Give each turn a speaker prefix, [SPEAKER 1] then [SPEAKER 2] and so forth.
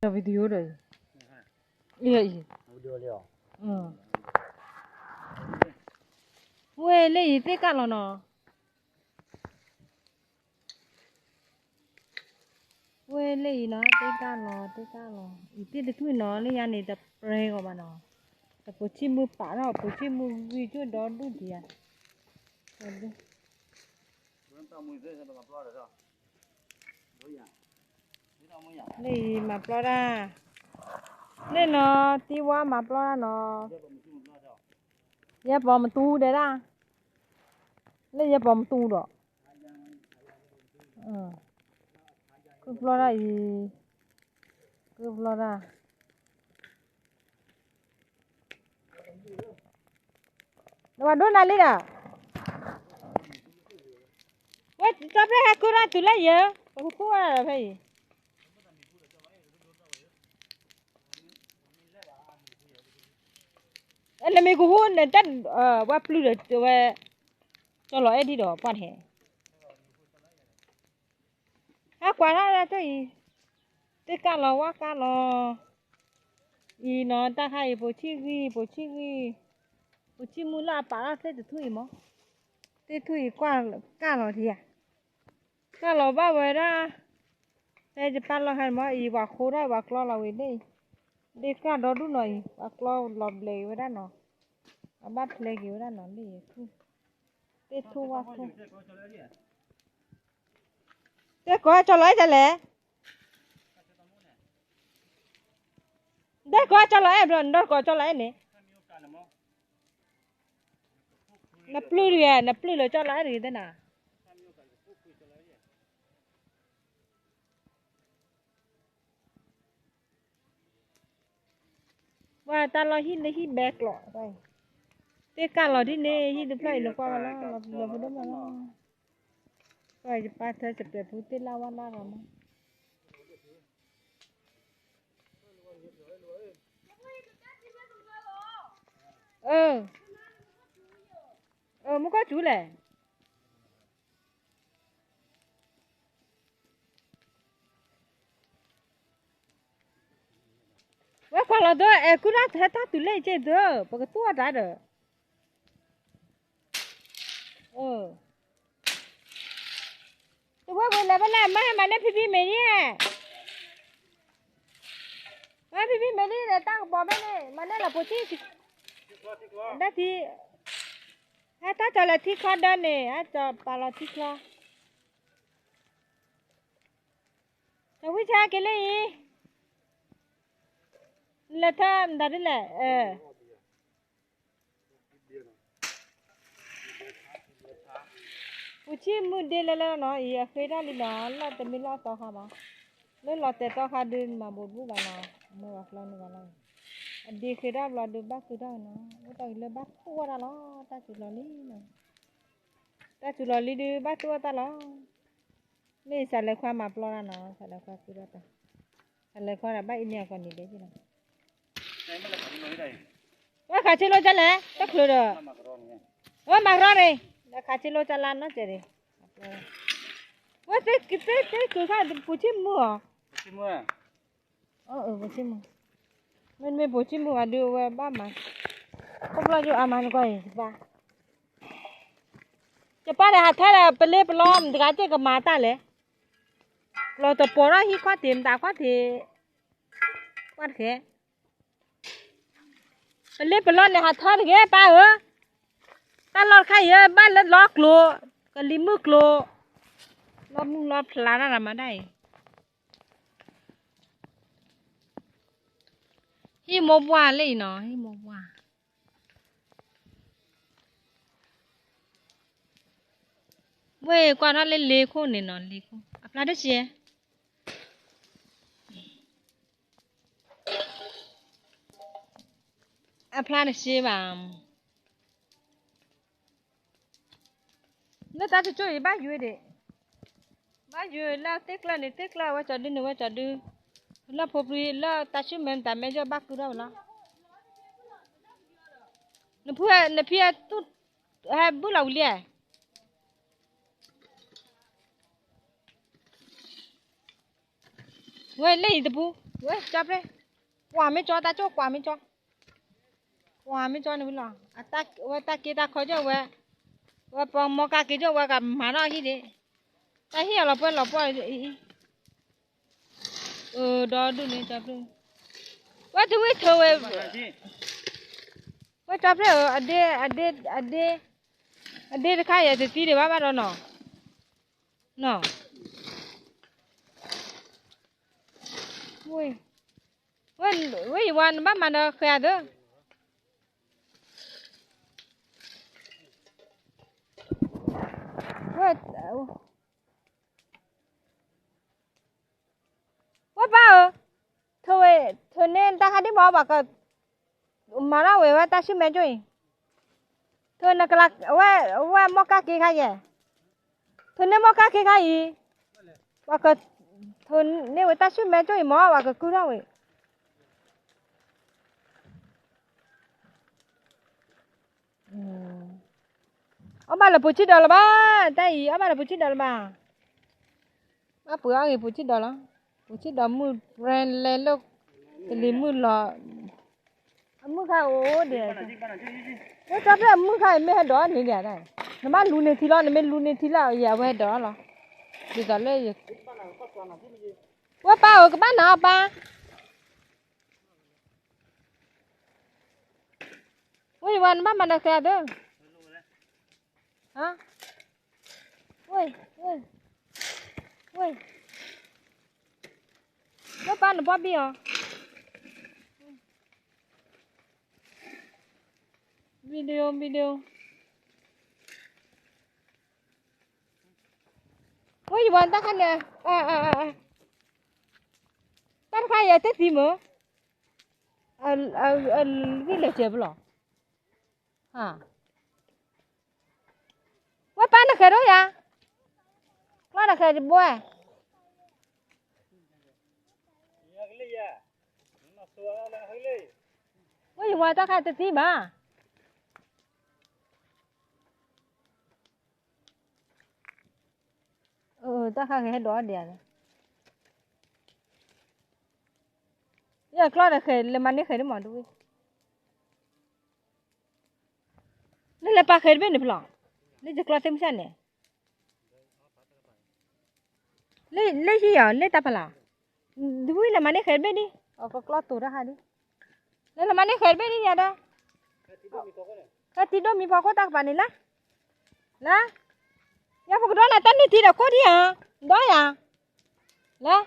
[SPEAKER 1] video rồi. Iya iya.
[SPEAKER 2] Video liao.
[SPEAKER 1] Quê lấy thế cả nó. Quê lấy nó thế cả nó. Ít thế thôi nó lấy anh ấy tập rèn của nó. Tập bố chim mưa phá nó, bố chim mưa vi chút đó đủ gì à? Lấy mà plora ra. Nên nó tiwa mà plora nó. Dạ bỏ mà tu đấy ra. Lấy dạ bỏ mà tu đó. Cứ plora gì? Cứ plora. Nó đốt nào đi à? Vậy cho bé hai cô ra tụi lấy giờ, cô ra là phải. Anh làm gì cô hôn nên chắc qua plu được cho lỗi đi đó quan hệ. À quả ra cho gì? Tất cả là quá cả là, ý nó ta hay bố chi muốn là bà ra thế thì thôi mà. Thế thôi qua cả là gì à? Cả là bao giờ ra, thế thì bà là hay mà ý bà khô ra bà lo là vậy đây. Đi cả đó đúng rồi, bà lo làm lề với đó nó. Bắt lề kiểu đó nó đi thôi. Thế thu qua thôi. Thế có cho lấy cho lẽ. Đấy có cho lấy em rồi, đó có cho lấy nè. Nó plu rồi cho lấy rồi thế nào. Và ta lo hít bẹt lọ đây. Thế cả lọ đi nè, hít được phải nó qua mà nó phải đúng mà nó. Rồi ba thơ chụp đẹp phút tết lao ra rồi mà. Muốn có chú lẻ. Vậy quả là đó, cứ ra thế ta tụi lấy chơi đó, bởi cái tua ra đó. Tụi bây giờ bên này mà nó phi mày nhé. Mà phi mày đi để tao bỏ bên này, mà nó là bộ chi. Đó thì, ta cho là thi khó đó nè, cho bà là thi khó. Cháu quý cha cái này. Là thơm đó đấy là uchi mude la nó ý khơi ra đi nó là tụi mình lo to hả mà nên lo tệ to hả đừng mà bột bút vào nó mua vào lo nữa vào lo đi khơi ra lo được bác khơi ra nó tao lấy bác tua ra nó ta chỉ lo lý nè ta chỉ lo lý đi bác tua ta lo nên xài lấy khoa mà lo ra nó xài lấy khoa khơi ra ta xài lấy khoa là bác in nhà còn gì đấy chứ nào ơ khá chế lo chân lẽ tắc khơi rồi ơ mặc rồi này đã khá chế lo chân lan nó chơi đi thế cứ khá bố chim mua
[SPEAKER 2] Chim mua.
[SPEAKER 1] Bố chim mua mình bố chim mua đưa về ba mà không lo cho ăn ăn coi ba cho ba để hạt thay là bê lê lom thì cái chơi cái má ta lẽ lo tập bỏ ra hi khoa tiền ta khoa thì quan khé bê lê lom này hạt thay thì cái ba ta lo khai ba lên lót lô cái lim mực lô lo phá ra mà đây hi một quả lấy nó hi một quả vậy quả nó lên lê khô này nó lê khô phá được chưa phá được chưa bà nó ta chỉ chơi ba vui đấy ba vui là tiếc là quá trời đi nữa quá trời đi là phổ biến là ta chỉ mình ta mấy cho bác cứ đâu là nó phía tút hai bữa lâu liền vậy lấy đi bố Ui, chắp đấy. Quả mới cho ta cho quả mới cho. Quả mới cho nữa là. À ta kia ta khó cho vậy. Vậy bằng một cái kia cho vậy cả mà nó gì đấy. Ta hiểu là bơi. Đó đúng này chắp đấy. Vậy thì vậy thôi. Vậy chắp đấy ở đây khai vậy thì tí để bà đó nó. Nó. Ui. Ui, one bà mà nó khai đó. What ba thôi nên ta hay đi bỏ bạc mà nó về ta xin mẹ chơi thôi nó cái là mua cá kia khai vậy thôi nên mua cá kia khai gì bạc thôi nếu ta xin mẹ chơi mua bạc cứ đâu vậy ông bà là bố trí đó là ba tay ông bà là bố trí đó là ba bữa ăn thì bố trí đó là bố trí đó mua brand lên lúc thì mua lọ mua khai ô để cái chấp là mua khai mấy đó này nè này nó bán luôn thì lo nó luôn thì là giờ về đó là thì giờ lấy quá ba ở cái bán nào ba uiวันbán mà nó kẹt đó hả ui quá bán nó bao nhiêu video uiวันta khăn nè ta khai vậy tết gì mà cái lệ chế bự hả quá bán nó kẹt đó ya nó kẹt gì bữa uiวันta khai tết gì mà ta khai cái đó đi à giờ Claude khai lấy mani khai đi mà đuôi lấy ba khai bên này phải lấy cho Claude thêm sao nè lấy gì à lấy ta phải đuôi lấy mani khai bên đi có Claude tụi ra hai đi lấy mani khai bên đi nhà đó cái tí đó mình vào có ta phải này lá ya phục đó là tấn đi thì đâu có đi à đó à lá